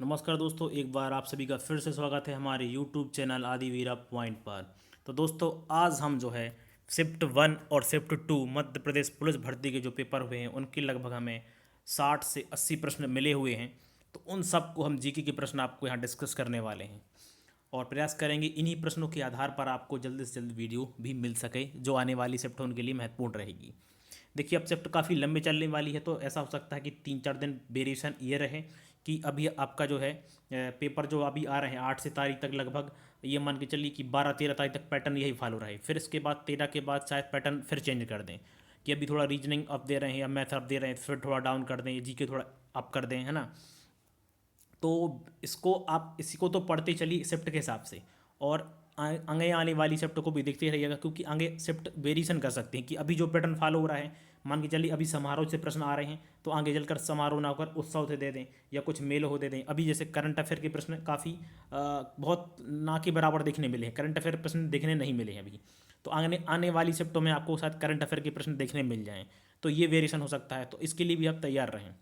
नमस्कार दोस्तों, एक बार आप सभी का फिर से स्वागत है हमारे YouTube चैनल आदिवीरा पॉइंट पर। तो दोस्तों, आज हम जो है शिफ्ट 1 और शिफ्ट 2 मध्य प्रदेश पुलिस भर्ती के जो पेपर हुए हैं उनके लगभग हमें 60 से 80 प्रश्न मिले हुए हैं। तो उन सब को हम जीके के प्रश्न आपको यहाँ डिस्कस करने वाले हैं और प्रयास करेंगे इन्हीं प्रश्नों के आधार पर आपको जल्द से जल्द वीडियो भी मिल सके जो आने वाली शिफ्ट उनके लिए महत्वपूर्ण रहेगी। देखिए, अब शिफ्ट काफ़ी लंबे चलने वाली है, तो ऐसा हो सकता है कि 3-4 दिन वेरिएशन ये रहे कि अभी आपका जो है पेपर जो अभी आ रहे हैं 8 से तारीख तक, लगभग ये मान के चलिए कि 12-13 तारीख तक पैटर्न यही फॉलो रहे। फिर इसके बाद 13 के बाद शायद पैटर्न फिर चेंज कर दें कि अभी थोड़ा रीजनिंग अप दे रहे हैं या मैथ अप दे रहे हैं, फिर थोड़ा डाउन कर दें, जीके थोड़ा अप कर दें, है ना। तो इसको आप इसी को तो पढ़ते चलिए शिफ्ट के हिसाब से, और आगे आने वाली शिफ्ट को भी देखते रहिएगा, क्योंकि आगे शिफ्ट वेरिएशन कर सकते हैं कि अभी जो पैटर्न फॉलो हो रहा है, मान के चलिए अभी समारोह से प्रश्न आ रहे हैं तो आगे चलकर समारोह ना होकर उत्सव से दे दें या कुछ मेल हो दे दें। अभी जैसे करंट अफेयर के प्रश्न काफ़ी बहुत ना के बराबर देखने मिले हैं, करंट अफेयर प्रश्न देखने नहीं मिले हैं अभी। तो आने आने वाली शिफ्टों में आपको शायद करंट अफेयर के प्रश्न देखने मिल जाएँ, तो ये वेरिएशन हो सकता है। तो इसके लिए भी आप तैयार रहें,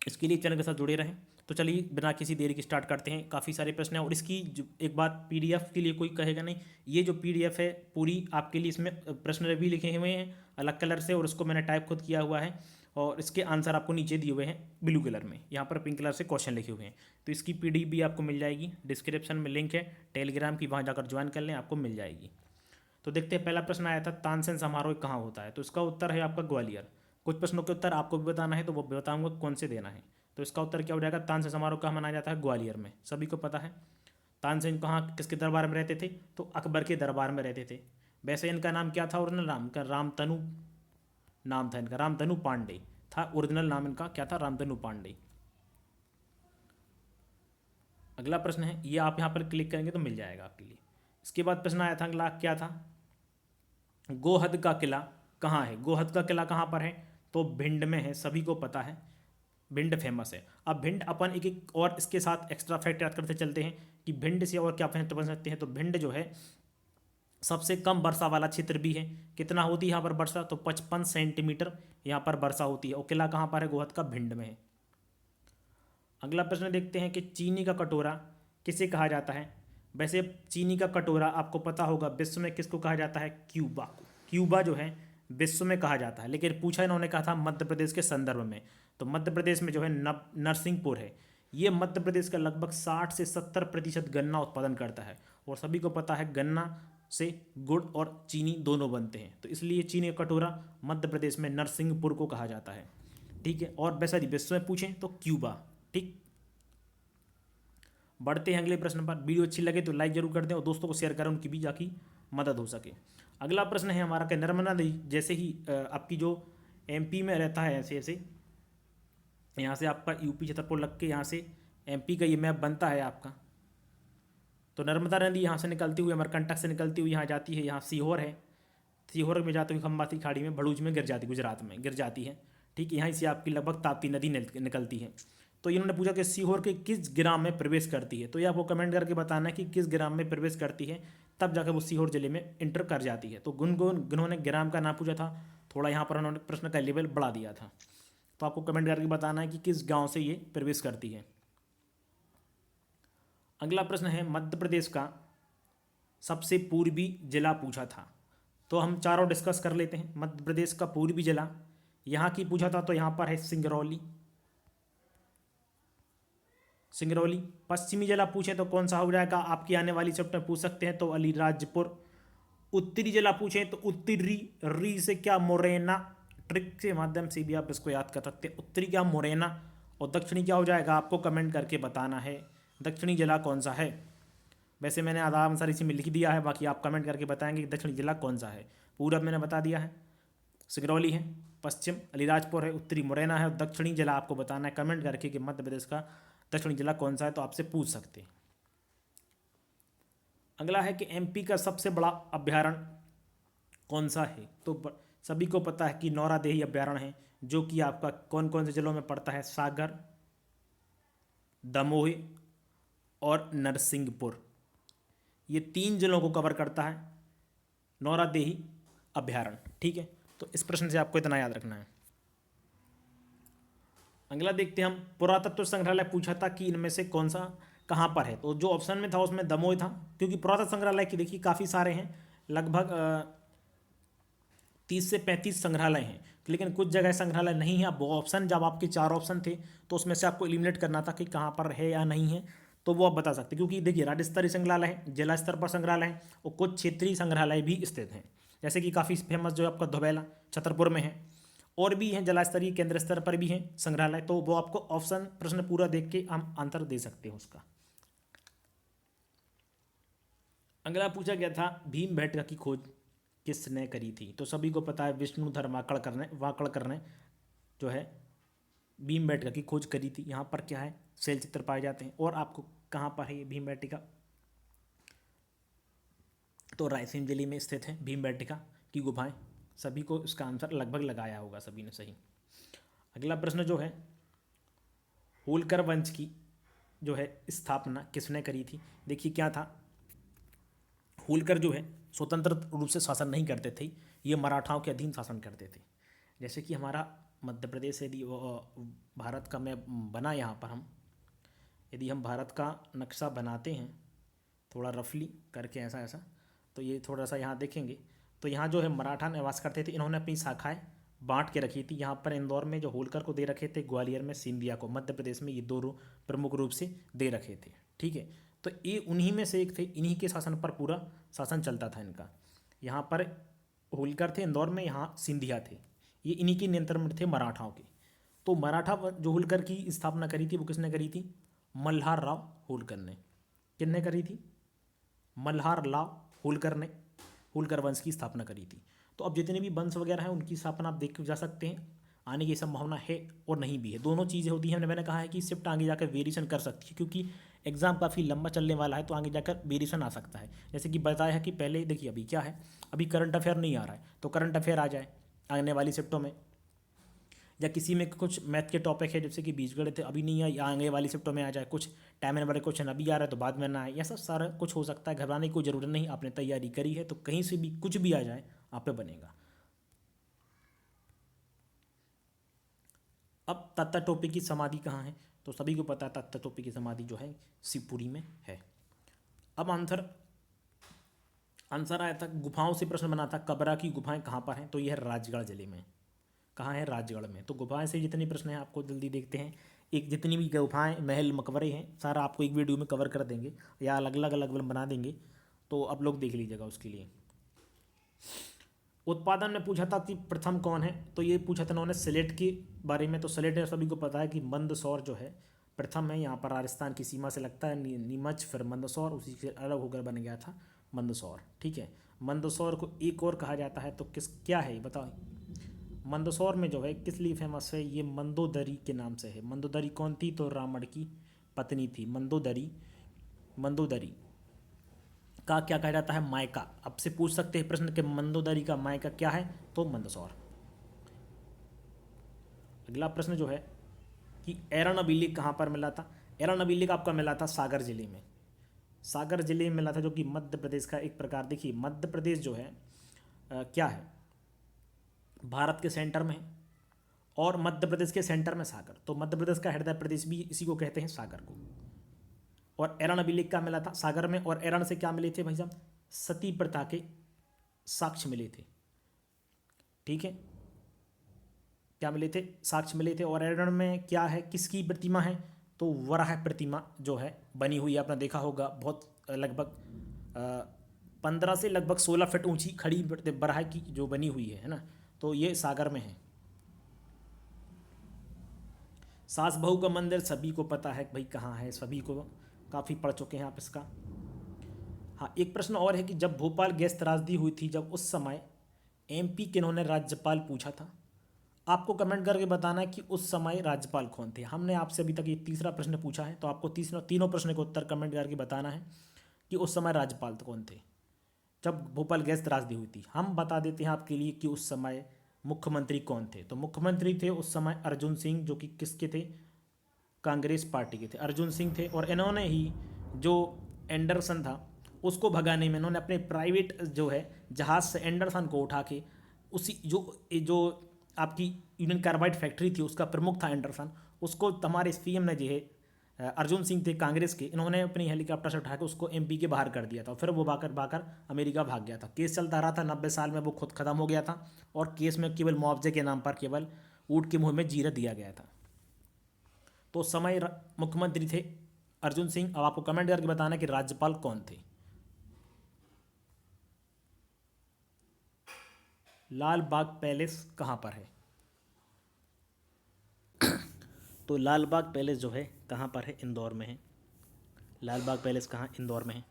इसके लिए चैनल के साथ जुड़े रहें। तो चलिए बिना किसी देरी के स्टार्ट करते हैं। काफ़ी सारे प्रश्न हैं और इसकी जो एक बात, पीडीएफ के लिए कोई कहेगा नहीं, ये जो पीडीएफ है पूरी आपके लिए, इसमें प्रश्न भी लिखे हुए हैं अलग कलर से और उसको मैंने टाइप खुद किया हुआ है, और इसके आंसर आपको नीचे दिए हुए हैं ब्लू कलर में, यहाँ पर पिंक कलर से क्वेश्चन लिखे हुए हैं। तो इसकी पीडीएफ भी आपको मिल जाएगी, डिस्क्रिप्शन में लिंक है टेलीग्राम की, वहाँ जाकर ज्वाइन कर लें, आपको मिल जाएगी। तो देखते हैं, पहला प्रश्न आया था तानसेन समारोह कहाँ होता है, तो इसका उत्तर है आपका ग्वालियर। कुछ प्रश्नों के उत्तर आपको भी बताना है, तो वो बताऊंगा कौन से देना है। तो इसका उत्तर क्या हो जाएगा, तानसेन समारोह कहाँ मनाया जाता है, ग्वालियर में, सभी को पता है। तानसेन कहाँ किसके दरबार में रहते थे, तो अकबर के दरबार में रहते थे। वैसे इनका नाम क्या था ओरिजिनल नाम, का रामतनु नाम था इनका, रामतनु पांडे था ओरिजिनल नाम इनका, क्या था, रामतनु पांडे। अगला प्रश्न है, ये आप यहाँ पर क्लिक करेंगे तो मिल जाएगा आपके लिए। इसके बाद प्रश्न आया था अगला, क्या था, गोहद का किला कहाँ है। गोहद का किला कहाँ पर है, तो भिंड में है, सभी को पता है, भिंड फेमस है। अब भिंड अपन एक एक और इसके साथ एक्स्ट्रा फैक्ट याद करते चलते हैं कि भिंड से और क्या फैक्ट बन सकते हैं। तो भिंड जो है सबसे कम वर्षा वाला क्षेत्र भी है। कितना होती है यहाँ पर वर्षा, तो 55 सेंटीमीटर यहाँ पर वर्षा होती है। और किला कहाँ पर है, गोहद का भिंड में है। अगला प्रश्न देखते हैं कि चीनी का कटोरा किसे कहा जाता है। वैसे चीनी का कटोरा आपको पता होगा विश्व में किसको कहा जाता है, क्यूबा को। क्यूबा जो है विश्व में कहा जाता है, लेकिन पूछा इन्होंने कहा था मध्य प्रदेश के संदर्भ में। तो मध्य प्रदेश में जो है नरसिंहपुर है। ये मध्य प्रदेश का लगभग 60 से 70% गन्ना उत्पादन करता है, और सभी को पता है गन्ना से गुड़ और चीनी दोनों बनते हैं। तो इसलिए चीनी का कटोरा मध्य प्रदेश में नरसिंहपुर को कहा जाता है। ठीक है, और वैसा यदि विश्व में पूछें तो क्यूबा। ठीक, बढ़ते हैं अगले प्रश्न पर। वीडियो अच्छी लगे तो लाइक जरूर कर दें और दोस्तों को शेयर करें, उनकी भी जाकी मदद हो सके। अगला प्रश्न है हमारा कि नर्मदा नदी जैसे ही आपकी जो एमपी में रहता है, ऐसे ऐसे यहाँ से आपका यूपी छतरपुर लग के यहाँ से एमपी का ये मैप बनता है आपका। तो नर्मदा नदी यहाँ से निकलती हुई, अमरकंटक से निकलती हुई यहाँ जाती है, यहाँ सीहोर है, सीहोर में जाती हुई खंबाती खाड़ी में भड़ूच में गिर जाती, गुजरात में गिर जाती है। ठीक है, यहाँ से आपकी लगभग ताप्ती नदी निकलती है। तो इन्होंने पूछा कि सीहोर के किस ग्राम में प्रवेश करती है, तो ये आपको कमेंट करके बताना है कि किस ग्राम में प्रवेश करती है, तब जाकर वो सीहोर जिले में इंटर कर जाती है। तो उन्होंने ग्राम का नाम पूछा था, थोड़ा यहाँ पर उन्होंने प्रश्न का लेवल बढ़ा दिया था। तो आपको कमेंट करके बताना है कि किस गाँव से ये प्रवेश करती है। अगला प्रश्न है, मध्य प्रदेश का सबसे पूर्वी जिला पूछा था। तो हम चारों डिस्कस कर लेते हैं। मध्य प्रदेश का पूर्वी जिला यहाँ की पूछा था, तो यहाँ पर है सिंगरौली। सिंगरौली। पश्चिमी जिला पूछे तो कौन सा हो जाएगा, आपकी आने वाली शिफ्ट में पूछ सकते हैं, तो अलीराजपुर। उत्तरी जिला पूछे तो उत्तरी, री से क्या, मोरेना। ट्रिक के माध्यम से भी आप इसको याद कर सकते हैं, उत्तरी क्या, मोरेना। और दक्षिणी क्या हो जाएगा, आपको कमेंट करके बताना है दक्षिणी जिला कौन सा है। वैसे मैंने आधा आंसर इसी में लिख दिया है, बाकी आप कमेंट करके बताएंगे कि दक्षिणी जिला कौन सा है। पूरब मैंने बता दिया है, सिंगरौली है, पश्चिम अलीराजपुर है, उत्तरी मुरैना है, और दक्षिणी जिला आपको बताना है कमेंट करके कि मध्य प्रदेश का दक्षिणी जिला कौन सा है, तो आपसे पूछ सकते हैं। अगला है कि एमपी का सबसे बड़ा अभ्यारण्य कौन सा है, तो सभी को पता है कि नौरादेही अभ्यारण्य है, जो कि आपका कौन कौन से जिलों में पड़ता है, सागर, दमोह और नरसिंहपुर। ये 3 जिलों को कवर करता है नौरादेही अभ्यारण्य। ठीक है, तो इस प्रश्न से आपको इतना याद रखना है। अगला देखते हैं हम, पुरातत्व संग्रहालय पूछा था कि इनमें से कौन सा कहाँ पर है, तो जो ऑप्शन में था उसमें दमोह था, क्योंकि पुरातत्व संग्रहालय की देखिए काफ़ी सारे हैं, लगभग 30 से 35 संग्रहालय हैं, लेकिन कुछ जगह संग्रहालय नहीं है। अब वो ऑप्शन, जब आपके 4 ऑप्शन थे तो उसमें से आपको एलिमिनेट करना था कि कहाँ पर है या नहीं है, तो वो आप बता सकते, क्योंकि देखिए राज्य स्तरीय संग्रहालय है, जिला स्तर पर संग्रहालय है, और कुछ क्षेत्रीय संग्रहालय भी स्थित हैं, जैसे कि काफ़ी फेमस जो है आपका धोबेला छतरपुर में है, और भी हैं जिला स्तरीय केंद्र स्तर पर भी हैं संग्रहालय, तो वो आपको ऑप्शन प्रश्न पूरा देख के हम आंसर दे सकते हैं उसका। अगला पूछा गया था भीमबेटका की खोज किसने करी थी, तो सभी को पता है विष्णुधर वाकड़कर ने जो है भीमबेटका की खोज करी थी। यहाँ पर क्या है, शैल चित्र पाए जाते हैं। और आपको कहाँ पर है ये भीमबेटका, तो रायसेन जिले में स्थित है भीमबेटका की गुफाएं। सभी को इसका आंसर लगभग लगाया होगा सभी ने सही। अगला प्रश्न जो है, होलकर वंश की जो है स्थापना किसने करी थी। देखिए क्या था, होलकर जो है स्वतंत्र रूप से शासन नहीं करते थे, ये मराठाओं के अधीन शासन करते थे। जैसे कि हमारा मध्य प्रदेश यदि भारत का मैप बना, यहाँ पर यदि हम भारत का नक्शा बनाते हैं थोड़ा रफली करके ऐसा ऐसा, तो ये थोड़ा सा यहाँ देखेंगे तो यहाँ जो है मराठा निवास करते थे। इन्होंने अपनी शाखाएं बांट के रखी थी। यहाँ पर इंदौर में जो होलकर को दे रखे थे, ग्वालियर में सिंधिया को, मध्य प्रदेश में ये दो प्रमुख रूप से दे रखे थे। ठीक है, तो ये उन्हीं में से एक थे, इन्हीं के शासन पर पूरा शासन चलता था इनका। यहाँ पर होलकर थे इंदौर में, यहाँ सिंधिया थे, ये इन्हीं के नियंत्रण में थे मराठाओं के। तो मराठा जो होलकर की स्थापना करी थी वो किसने करी थी, मल्हार राव होलकर ने। किसने करी थी, मल्हार राव होलकर ने होलकर वंश की स्थापना करी थी। तो अब जितने भी वंश वगैरह हैं उनकी स्थापना आप देख जा सकते हैं, आने की संभावना है और नहीं भी है, दोनों चीज़ें होती हैं। मैंने कहा है कि शिफ्ट आगे जाकर वेरिएशन कर सकती है, क्योंकि एग्जाम काफ़ी लंबा चलने वाला है, तो आगे जाकर वेरिएशन आ सकता है। जैसे कि बताया है कि पहले देखिए अभी क्या है, अभी करंट अफेयर नहीं आ रहा है, तो करंट अफेयर आ जाए आने वाली शिफ्टों में, या किसी में कुछ मैथ के टॉपिक है जैसे कि बीजगणित अभी नहीं आए, आगे वाली शिफ्टों में आ जाए, कुछ टाइम एंड वाले क्वेश्चन अभी आ रहा है तो बाद में ना आए, यह सब सारा कुछ हो सकता है। घबराने की कोई ज़रूरत नहीं, आपने तैयारी करी है तो कहीं से भी कुछ भी आ जाए आप पे बनेगा। अब तत्ता टोपी की समाधि कहाँ है, तो सभी को पता है तत्ता टोपी की समाधि जो है शिवपुरी में है। अब आंसर आया था, गुफाओं से प्रश्न बना था, कबरा की गुफाएं कहाँ पर हैं, तो यह है राजगढ़ जिले में। कहाँ है, राजगढ़ में। तो गुफाएं से जितने प्रश्न हैं आपको जल्दी देखते हैं, एक जितनी भी गुफाएं महल मकबरे हैं सारा आपको एक वीडियो में कवर कर देंगे, या अलग अलग अलग बना देंगे, तो आप लोग देख लीजिएगा उसके लिए। उत्पादन में पूछा था कि प्रथम कौन है, तो ये पूछा था उन्होंने सिलेट के बारे में। तो सिलेट सभी को पता है कि मंदसौर जो है प्रथम है, यहाँ पर राजस्थान की सीमा से लगता है, नीमच फिर मंदसौर, उसी से अलग होकर बन गया था मंदसौर। ठीक है, मंदसौर को एक और कहा जाता है, तो किस क्या है बताओ। मंदसौर में जो है किस लिए फेमस है, ये मंदोदरी के नाम से है। मंदोदरी कौन थी, तो रावण की पत्नी थी मंदोदरी। मंदोदरी का क्या कहा जाता है, मायका। अब से पूछ सकते हैं प्रश्न के मंदोदरी का मायका क्या है, तो मंदसौर। अगला प्रश्न जो है कि एरन अभिलेख कहाँ पर मिला था। एरन अभिलेख आपका मिला था सागर जिले में। सागर जिले में मिला था, जो कि मध्य प्रदेश का एक प्रकार, देखिए मध्य प्रदेश जो है क्या है, भारत के सेंटर में है, और मध्य प्रदेश के सेंटर में सागर, तो मध्य प्रदेश का हृदय प्रदेश भी इसी को कहते हैं, सागर को। और एरन अभिलेख का मिला था सागर में, और एरन से क्या मिले थे भाई साहब, सती प्रथा के साक्ष्य मिले थे। ठीक है, क्या मिले थे, साक्ष्य मिले थे। और एरन में क्या है, किसकी प्रतिमा है, तो वराह प्रतिमा जो है बनी हुई है, आपने देखा होगा, बहुत लगभग 15 से लगभग 16 फीट ऊंची खड़ी वराह की जो बनी हुई है ना, तो ये सागर में है। सास बहू का मंदिर सभी को पता है भाई कहाँ है, सभी को काफ़ी पढ़ चुके हैं आप इसका। हाँ, एक प्रश्न और है कि जब भोपाल गैस त्रासदी हुई थी, जब उस समय एमपी के इन्होंने राज्यपाल पूछा था, आपको कमेंट करके बताना है कि उस समय राज्यपाल कौन थे। हमने आपसे अभी तक ये तीसरा प्रश्न पूछा है, तो आपको तीनों प्रश्न के उत्तर कमेंट करके बताना है कि उस समय राज्यपाल कौन थे जब भोपाल गैस त्रासदी हुई थी। हम बता देते हैं आपके लिए कि उस समय मुख्यमंत्री कौन थे, तो मुख्यमंत्री थे उस समय अर्जुन सिंह, जो कि किसके थे, कांग्रेस पार्टी के थे, अर्जुन सिंह थे। और इन्होंने ही जो एंडरसन था उसको भगाने में इन्होंने अपने प्राइवेट जो है जहाज से एंडरसन को उठा के, उसी जो आपकी यूनियन कार्बाइड फैक्ट्री थी उसका प्रमुख था एंडरसन, उसको हमारे सीएम ने जो है अर्जुन सिंह थे कांग्रेस के, इन्होंने अपनी हेलीकॉप्टर से उठा के उसको एमपी के बाहर कर दिया था। फिर वो भाकर भाकर अमेरिका भाग गया था। केस चलता रहा था, 90 साल में वो खुद ख़त्म हो गया था और केस में केवल मुआवजे के नाम पर केवल ऊँट के मुँह में जीरा दिया गया था। तो उस समय मुख्यमंत्री थे अर्जुन सिंह। अब आपको कमेंट करके बताना कि राज्यपाल कौन थे। लाल बाग पैलेस कहाँ पर है? तो लाल बाग पैलेस जो है कहाँ पर है? इंदौर में है। लाल बाग पैलेस कहाँ? इंदौर में है।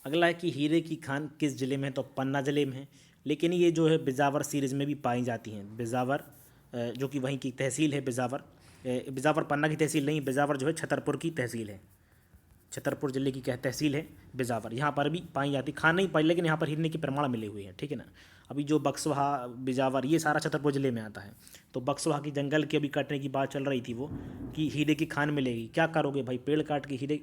अगला है कि हीरे की खान किस ज़िले में है? तो पन्ना ज़िले में है, लेकिन ये जो है बिजावर सीरीज़ में भी पाई जाती हैं। बिजावर जो कि वहीं की तहसील है बिजावर। बिजावर पन्ना की तहसील नहीं, बिजावर जो है छतरपुर की तहसील है। छतरपुर ज़िले की क्या तहसील है? बिजावर। यहाँ पर भी पाई जाती, खान नहीं पाई, लेकिन यहाँ पर हीरे के प्रमाण मिले हुए हैं, ठीक है ना। अभी जो बक्सवा, बिजावर, ये सारा छतरपुर ज़िले में आता है। तो बक्सवा की जंगल की अभी काटने की बात चल रही थी वो, कि हीरे की खान मिलेगी। क्या करोगे भाई, पेड़ काट के हीरे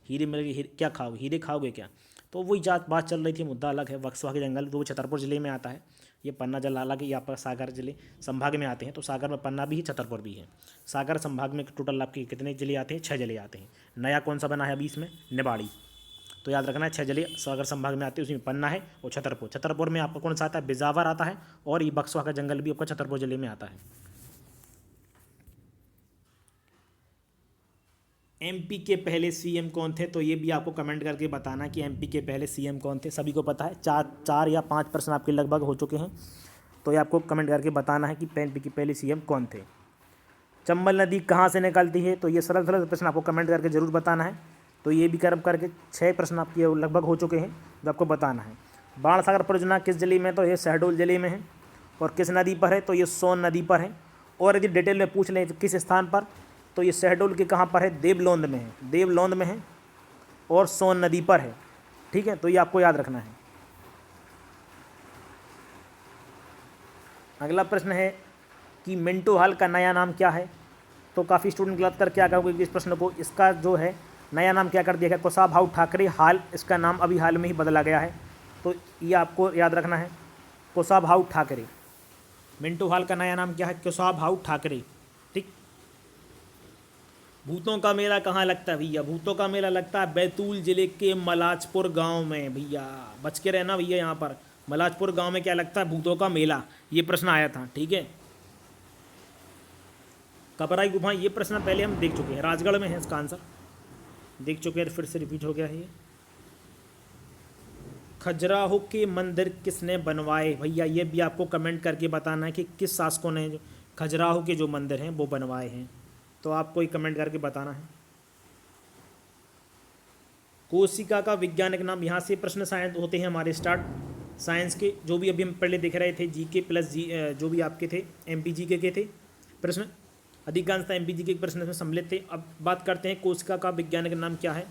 हीरे मिलेगी, क्या खाओगे? हीरे खाओगे क्या? तो वही बात चल रही थी, मुद्दा अलग है। बक्सवा के जंगल तो वो छतरपुर ज़िले में आता है। ये पन्ना जल अलग है, यहाँ पर सागर ज़िले संभाग में आते हैं। तो सागर में पन्ना भी है, छतरपुर भी है। सागर संभाग में टोटल आपके कितने ज़िले आते हैं? 6 ज़िले आते हैं। नया कौन सा बना है अभी इसमें? निवाड़ी। तो याद रखना है 6 ज़िले सागर संभाग में आते हैं, उसमें पन्ना है और छतरपुर। छतरपुर में आपका कौन सा आता है? बिजावर आता है। और ये बक्सवा का जंगल भी आपका छतरपुर ज़िले में आता है। एमपी के पहले सीएम कौन थे? तो ये भी आपको कमेंट करके बताना कि एमपी के पहले सीएम कौन थे। सभी को पता है, 4 या 5 प्रश्न आपके लगभग हो चुके हैं। तो ये आपको कमेंट करके बताना है कि एमपी के पहले सीएम कौन थे। चंबल नदी कहाँ से निकलती है? तो ये सरल सरल प्रश्न आपको कमेंट करके ज़रूर बताना है। तो ये भी कर्म करके 6 प्रश्न आपके लगभग हो चुके हैं जो आपको बताना है। बाण सागर परियोजना किस जिले में? तो ये शहडोल जिले में है। और किस नदी पर है? तो ये सोन नदी पर है। और यदि डिटेल में पूछ लें तो किस स्थान पर, तो ये शहडोल के कहाँ पर है? देवलोंद में है। देवलोंद में है और सोन नदी पर है, ठीक है। तो ये आपको याद रखना है। अगला प्रश्न है कि मिंटो हॉल का नया नाम क्या है? तो काफ़ी स्टूडेंट गलत कर क्या कहोगे इस प्रश्न को। इसका जो है नया नाम क्या कर दिया गया? कुशाभाऊ ठाकरे हॉल, इसका नाम अभी हाल में ही बदला गया है। तो ये आपको याद रखना है, कुशाभाऊ ठाकरे। मिंटो हॉल का नया नाम क्या है? कुशाभाऊ ठाकरे, ठीक। भूतों का मेला कहाँ लगता है भैया? भूतों का मेला लगता है बैतूल जिले के मलाजपुर गांव में भैया। बच के रहना भैया, यहाँ पर मलाजपुर गांव में क्या लगता है? भूतों का मेला। ये प्रश्न आया था, ठीक है। कबराई गुफा, ये प्रश्न पहले हम देख चुके हैं, राजगढ़ में है इसका आंसर, देख चुके हैं, फिर से रिपीट हो गया है ये। खजुराहो के मंदिर किसने बनवाए? भैया ये भी आपको कमेंट करके बताना है कि किस शासकों ने जो खजुराहो के जो मंदिर हैं वो बनवाए हैं। तो आपको ही कमेंट करके बताना है। कोशिका का वैज्ञानिक नाम, यहाँ से प्रश्न साइंस होते हैं हमारे स्टार्ट साइंस के, जो भी अभी हम पहले देख रहे थे जीके प्लस जो भी आपके थे एमपी जीके के थे प्रश्न, अधिकांशतः एमपी जीके के प्रश्न इसमें सम्मिलित थे। अब बात करते हैं कोशिका का वैज्ञानिक नाम क्या है?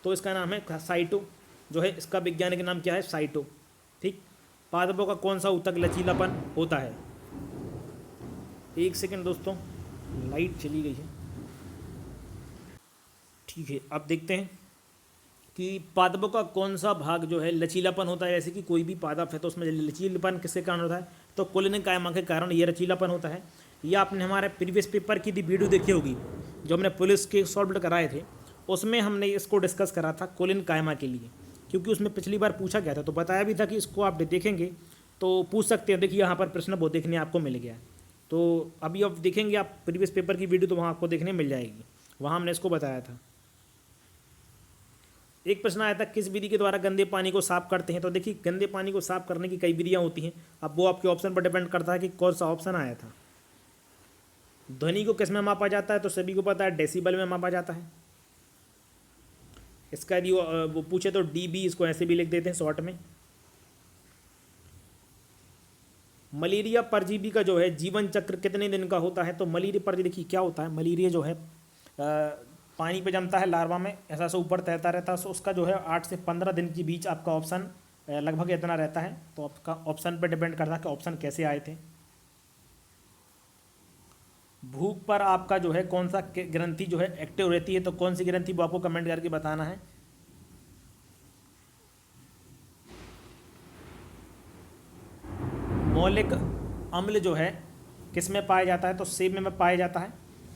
तो इसका नाम है साइटो, जो है इसका वैज्ञानिक नाम क्या है? साइटो, ठीक। पादपों का कौन सा ऊतक लचीलापन होता है? एक सेकेंड दोस्तों, लाइट चली गई है, ठीक है। अब देखते हैं कि पादपों का कौन सा भाग जो है लचीलापन होता है। जैसे कि कोई भी पादप है तो उसमें लचीलापन किसके कारण होता है? तो कुलीन कायमा के कारण ये लचीलापन होता है। ये आपने हमारे प्रीवियस पेपर की वीडियो देखी होगी जो हमने पुलिस के सॉल्व कराए थे, उसमें हमने इसको डिस्कस करा था कुलीन कायमा के लिए, क्योंकि उसमें पिछली बार पूछा गया था। तो बताया भी था कि इसको आप देखेंगे तो पूछ सकते हैं। देखिए यहाँ पर प्रश्न बहुत देखने आपको मिल गया। तो अभी आप देखेंगे आप प्रीवियस पेपर की वीडियो, तो वहाँ आपको देखने मिल जाएगी, वहाँ हमने इसको बताया था। एक प्रश्न आया था किस विधि के द्वारा गंदे पानी को साफ करते हैं? तो देखिए गंदे पानी को साफ करने की कई विधियाँ होती हैं। अब वो आपके ऑप्शन पर डिपेंड करता है कि कौन सा ऑप्शन आया था। ध्वनि को किस में मापा जाता है? तो सभी को पता है डेसिबल में मापा जाता है। इसका यदि वो पूछे तो डीबी, इसको ऐसे भी लिख देते हैं शॉर्ट में। मलेरिया परजीवी का जो है जीवन चक्र कितने दिन का होता है? तो मलेरिया परजीवी देखिए क्या होता है, मलेरिया जो है पानी पे जमता है लार्वा में, ऐसा से ऊपर तैरता रहता है। सो उसका जो है 8 से 15 दिन के बीच आपका ऑप्शन लगभग इतना रहता है। तो आपका ऑप्शन पे डिपेंड करता है कि ऑप्शन कैसे आए थे। भूख पर आपका जो है कौन सा ग्रंथि जो है एक्टिव रहती है? तो कौन सी ग्रंथि, वो आपको कमेंट करके बताना है। मौलिक अम्ल जो है किस में पाया जाता है, तो सेब में पाया जाता है।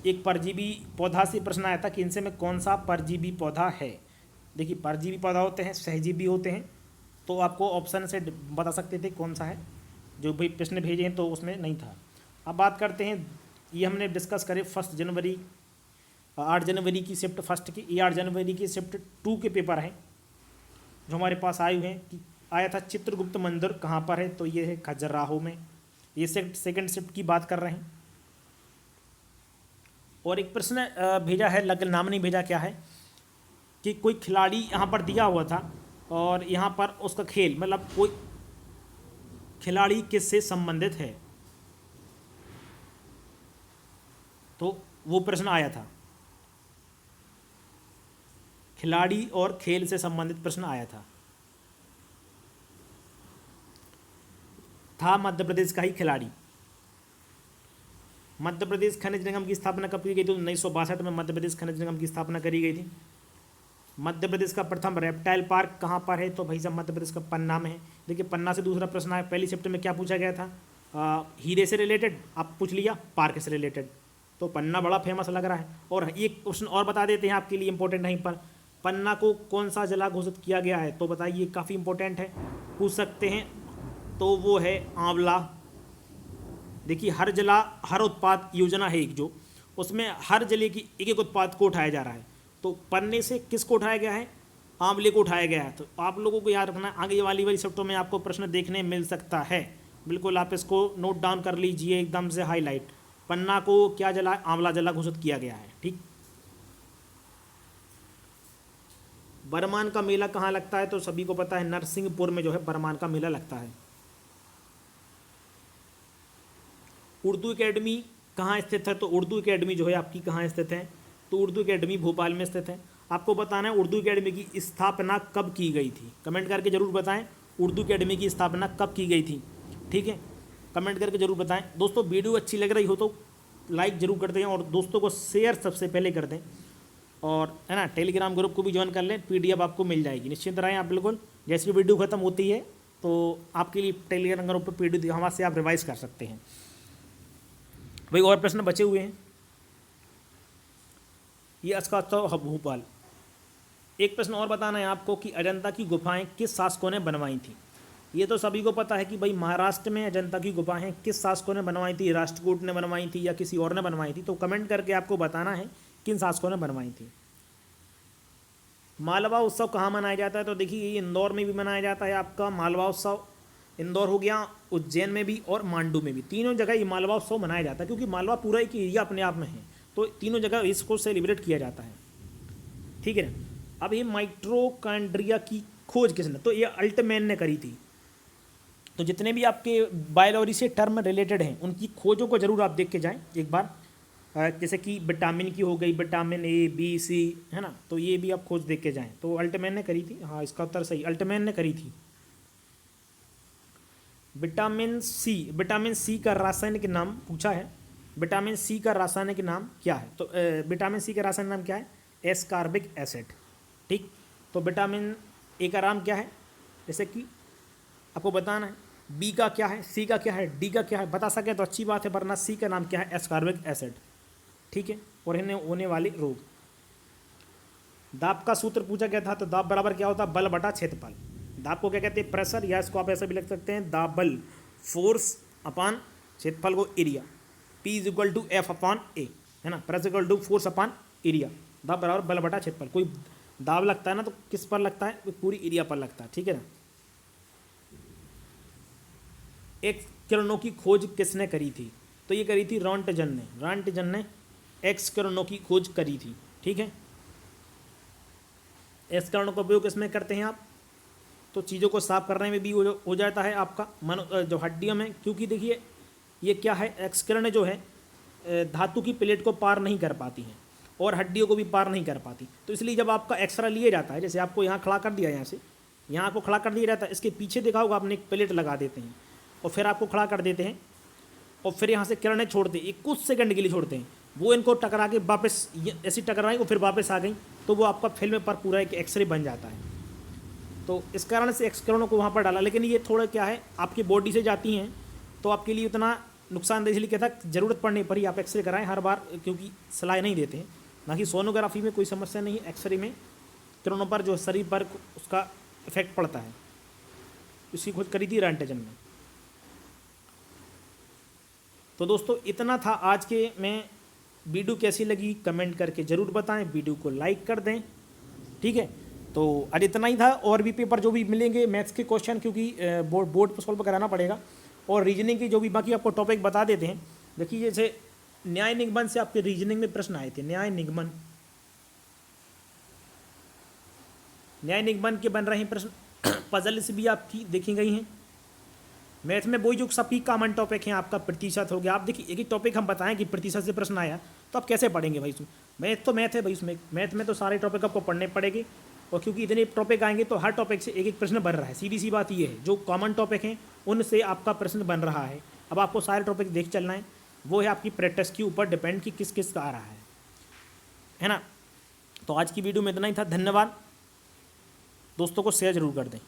एक परजीवी पौधा से प्रश्न आया था कि इनसे में कौन सा परजीवी पौधा है। देखिए परजीवी पौधा होते हैं, सहजीवी होते हैं, तो आपको ऑप्शन से बता सकते थे कौन सा है। जो भी प्रश्न भेजे हैं तो उसमें नहीं था। अब बात करते हैं, ये हमने डिस्कस करे 8 जनवरी 8 जनवरी की शिफ्ट फर्स्ट की, ये 8 जनवरी की शिफ्ट 2 के पेपर हैं जो हमारे पास आए हुए हैं। कि आया था चित्रगुप्त मंदिर कहाँ पर है, तो ये है खजुराहो में। ये सेकंड शिफ्ट की बात कर रहे हैं। और एक प्रश्न भेजा है, लग नाम नहीं भेजा, क्या है कि कोई खिलाड़ी यहाँ पर दिया हुआ था और यहाँ पर उसका खेल मतलब कोई खिलाड़ी किससे संबंधित है, तो वो प्रश्न आया था। खिलाड़ी और खेल से संबंधित प्रश्न आया था मध्य प्रदेश का ही खिलाड़ी। मध्य प्रदेश खनिज निगम की स्थापना कब की गई थी, 1962 में मध्य प्रदेश खनिज निगम की स्थापना करी गई थी। मध्य प्रदेश का प्रथम रेप्टाइल पार्क कहाँ पर है, तो भाई साहब मध्य प्रदेश का पन्ना में है। देखिए पन्ना से दूसरा प्रश्न आया, पहली शिफ्ट में क्या पूछा गया था, हीरे से रिलेटेड, आप पूछ लिया पार्क से रिलेटेड, तो पन्ना बड़ा फेमस लग रहा है। और एक क्वेश्चन और बता देते हैं आपके लिए इंपॉर्टेंट नहीं पर, पन्ना को कौन सा जिला घोषित किया गया है, तो बताइए, काफ़ी इंपॉर्टेंट है, पूछ सकते हैं। तो वो है आंवला। देखिए हर जिला हर उत्पाद योजना है एक, जो उसमें हर जिले की एक एक उत्पाद को उठाया जा रहा है, तो पन्ने से किसको उठाया गया है, आंवले को उठाया गया है। तो आप लोगों को याद रखना, आगे वाली शिफ्टों में आपको प्रश्न देखने मिल सकता है, बिल्कुल आप इसको नोट डाउन कर लीजिए एकदम से हाईलाइट। पन्ना को क्या जिला, आंवला जिला घोषित किया गया है। ठीक, बरमान का मेला कहाँ लगता है, तो सभी को पता है नरसिंहपुर में जो है बरमान का मेला लगता है। उर्दू एकेडमी कहाँ स्थित है, तो उर्दू एकेडमी जो है आपकी कहाँ स्थित है, तो उर्दू एकेडमी भोपाल में स्थित है। आपको बताना है उर्दू एकेडमी की स्थापना कब की गई थी, कमेंट करके जरूर बताएं उर्दू एकेडमी की स्थापना कब की गई थी। ठीक है, कमेंट करके जरूर बताएं। दोस्तों वीडियो अच्छी लग रही हो तो लाइक जरूर कर दें और दोस्तों को शेयर सबसे पहले कर दें, और है ना टेलीग्राम ग्रुप को भी ज्वाइन कर लें, PDF आपको मिल जाएगी, निश्चिंत रहें आप बिल्कुल। जैसे वीडियो खत्म होती है तो आपके लिए टेलीग्राम ग्रुप पर PDF हमारे से आप रिवाइज कर सकते हैं। भाई और प्रश्न बचे हुए हैं, ये अस्काचौ भोपाल। एक प्रश्न और बताना है आपको कि अजंता की गुफाएं किस शासकों ने बनवाई थी। ये तो सभी को पता है कि भाई महाराष्ट्र में अजंता की गुफाएं किस शासकों ने बनवाई थी, राष्ट्रकूट ने बनवाई थी या किसी और ने बनवाई थी, तो कमेंट करके आपको बताना है किन शासकों ने बनवाई थी। मालवा उत्सव कहाँ मनाया जाता है, तो देखिए ये इंदौर में भी मनाया जाता है आपका मालवा उत्सव। इंदौर हो गया, उज्जैन में भी और मांडू में भी, तीनों जगह ये मालवा उत्सव मनाया जाता है, क्योंकि मालवा पूरा एक एरिया अपने आप में है, तो तीनों जगह इसको सेलिब्रेट किया जाता है। ठीक है ना। अब ये माइटोकॉन्ड्रिया की खोज किसने, तो ये अल्टमैन ने करी थी। तो जितने भी आपके बायोलॉजी से टर्म रिलेटेड हैं उनकी खोजों को जरूर आप देख के जाएं एक बार। जैसे कि विटामिन की हो गई, विटामिन A B C, है ना, तो ये भी आप खोज देख के जाएं। तो अल्टमैन ने करी थी, हाँ इसका उत्तर सही, अल्टमैन ने करी थी। विटामिन सी का रासायनिक नाम पूछा है, विटामिन सी का रासायनिक नाम क्या है, तो विटामिन सी का रासायनिक नाम क्या है, एस्कॉर्बिक एसिड। ठीक, तो विटामिन ए का नाम क्या है, जैसे कि आपको बताना है, बी का क्या है, सी का क्या है, डी का क्या है, बता सके तो अच्छी बात है, वरना सी का नाम क्या है, एस्कॉर्बिक एसिड। ठीक है, और इन्हें होने वाले रोग। दाब का सूत्र पूछा गया था, तो दाब बराबर क्या होता है, बल बटा क्षेत्रफल। दाब को क्या कहते हैं, प्रेशर, या इसको आप ऐसे भी लिख सकते हैं, दाब बल, फोर्स अपान क्षेत्रफल को area, P is equal to F upon A, है ना, pressure equal to force upon area. दाब बराबर बल बटा क्षेत्रफल। कोई दाब लगता है ना तो किस पर लगता है, पूरी एरिया पर लगता है। ठीक है ना। एक्स किरणों की खोज किसने करी थी, तो ये करी थी रॉन्टजन ने एक्स किरणों की खोज करी थी। ठीक है, एक्स किरणों का उपयोग किसमें करते हैं आप, तो चीज़ों को साफ करने में भी हो जाता है आपका जो हड्डियों में, क्योंकि देखिए ये क्या है, एक्स किरणें जो है धातु की प्लेट को पार नहीं कर पाती हैं और हड्डियों को भी पार नहीं कर पाती। तो इसलिए जब आपका एक्सरे लिया जाता है, जैसे आपको यहाँ खड़ा कर दिया, यहाँ से यहाँ आपको खड़ा कर दिया जाता है, इसके पीछे देखा होगा आपने एक प्लेट लगा देते हैं और फिर आपको खड़ा कर देते हैं और फिर यहाँ से किरणें छोड़ते हैं, कुछ सेकंड के लिए छोड़ते हैं, वो इनको टकरा के वापस ऐसी टकराई वो फिर वापस आ गई, तो वो आपका फिल्म पर पूरा एक एक्सरे बन जाता है। तो इस कारण से एक्स किरणों को वहाँ पर डाला, लेकिन ये थोड़ा क्या है, आपकी बॉडी से जाती हैं तो आपके लिए उतना नुकसानदेह इसलिए क्या था, ज़रूरत पड़ने पर ही आप एक्सरे कराएं हर बार, क्योंकि सलाह नहीं देते हैं। बाकी सोनोग्राफी में कोई समस्या नहीं है, एक्सरे में किरणों पर जो शरीर पर उसका इफेक्ट पड़ता है। इसकी खोज करी थी रैंटजन ने। तो दोस्तों इतना था आज के में। वीडियो कैसी लगी कमेंट करके ज़रूर बताएं, वीडियो को लाइक कर दें, ठीक है। तो आज इतना ही था। और भी पेपर जो भी मिलेंगे मैथ्स के क्वेश्चन, क्योंकि बोर्ड पर सॉल्व कराना पड़ेगा, और रीजनिंग की जो भी बाकी आपको टॉपिक बता देते हैं। देखिए जैसे न्याय निगमन से आपके रीजनिंग में प्रश्न आए थे, न्याय निगमन के बन रहे हैं प्रश्न। पजल से भी आपकी देखी गई हैं। मैथ में वही जो सभी कॉमन टॉपिक हैं, आपका प्रतिशत हो गया। आप देखिए एक एक टॉपिक हम बताएं कि प्रतिशत से प्रश्न आया, तो आप कैसे पढ़ेंगे भाई? उसमें मैथ तो मैथ है भाई, उसमें मैथ में तो सारे टॉपिक आपको पढ़ने पड़ेंगे। और क्योंकि इतने टॉपिक आएंगे तो हर टॉपिक से एक एक प्रश्न बन रहा है। सीधी सी बात ये है, जो कॉमन टॉपिक हैं उनसे आपका प्रश्न बन रहा है। अब आपको सारे टॉपिक देख चलना है, वो है आपकी प्रैक्टिस के ऊपर डिपेंड कि किस किस का आ रहा है ना। तो आज की वीडियो में इतना ही था। धन्यवाद। दोस्तों को शेयर जरूर कर दें।